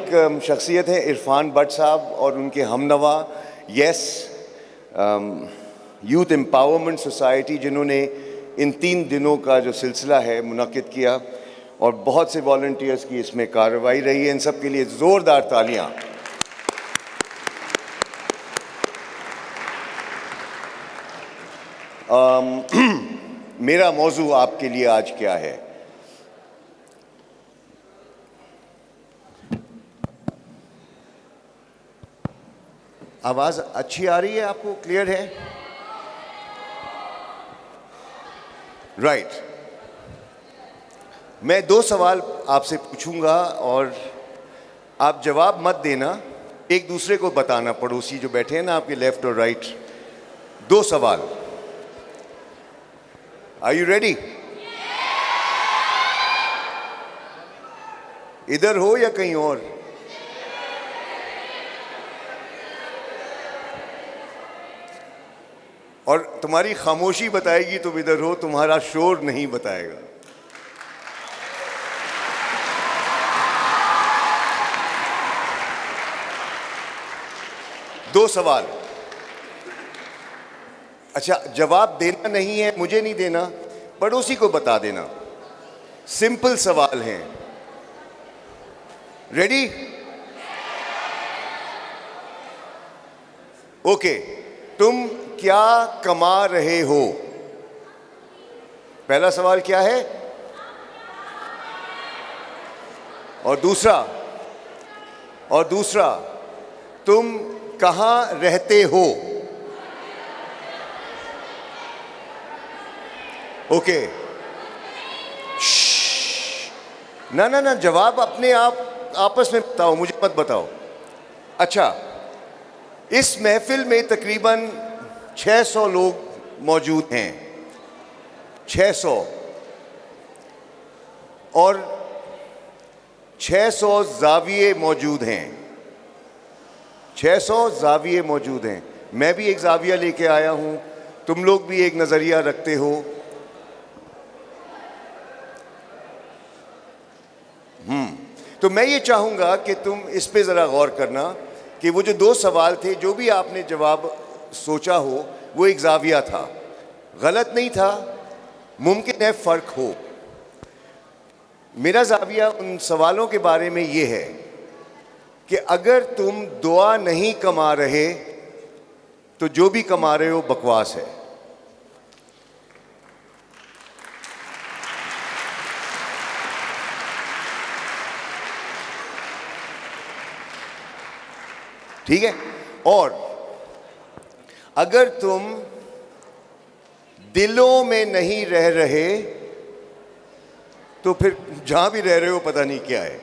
एक शख्सियत है इरफान भट्ट साहब और उनके हमनवा यस यूथ एम्पावरमेंट सोसाइटी, जिन्होंने इन 3 दिनों का जो सिलसिला है मुनक्किद किया और बहुत से वॉलंटियर्स की इसमें कार्रवाई रही है। इन सब के लिए ज़ोरदार तालियां। मेरा मौजू आपके लिए आज क्या है? आवाज़ अच्छी आ रही है? आपको क्लियर है? राइट। मैं 2 सवाल आपसे पूछूंगा और आप जवाब मत देना, एक दूसरे को बताना, पड़ोसी जो बैठे हैं ना आपके लेफ्ट और राइट। 2 सवाल। Are you ready? इधर हो या कहीं और? और तुम्हारी खामोशी बताएगी तुम इधर हो, तुम्हारा शोर नहीं बताएगा। दो सवाल। अच्छा, जवाब देना नहीं है, मुझे नहीं देना, पड़ोसी को बता देना। सिंपल सवाल हैं। रेडी? ओके। तुम क्या कमा रहे हो? पहला सवाल क्या है? और दूसरा तुम कहां रहते हो? ओके। ना, जवाब अपने आप आपस में बताओ, मुझे मत बताओ। अच्छा, इस महफिल में तकरीबन 600 लोग मौजूद हैं, 600, और 600 ज़ाविये मौजूद हैं, 600 ज़ाविये मौजूद हैं। मैं भी एक ज़ाविया लेके आया हूं, तुम लोग भी एक नज़रिया रखते हो। तो मैं ये चाहूंगा कि तुम इस पे ज़रा गौर करना कि वो जो 2 सवाल थे, जो भी आपने जवाब सोचा हो, वो एक ज़ाविया था, गलत नहीं था, मुमकिन है फ़र्क हो। मेरा ज़ाविया उन सवालों के बारे में ये है कि अगर तुम दुआ नहीं कमा रहे तो जो भी कमा रहे हो बकवास है। ठीक है? और अगर तुम दिलों में नहीं रह रहे तो फिर जहां भी रह रहे हो पता नहीं क्या है।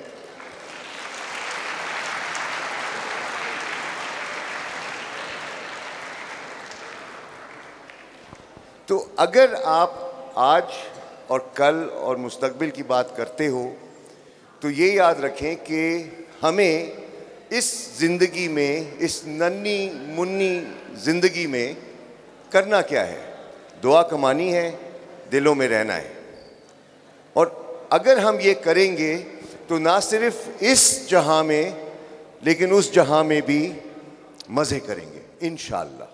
तो अगर आप आज और कल और मुस्तकबिल की बात करते हो तो ये याद रखें कि हमें इस ज़िंदगी में, इस नन्ही मुन्नी ज़िंदगी में करना क्या है? दुआ कमानी है, दिलों में रहना है। और अगर हम ये करेंगे तो ना सिर्फ इस जहां में, लेकिन उस जहां में भी मज़े करेंगे इंशाअल्लाह।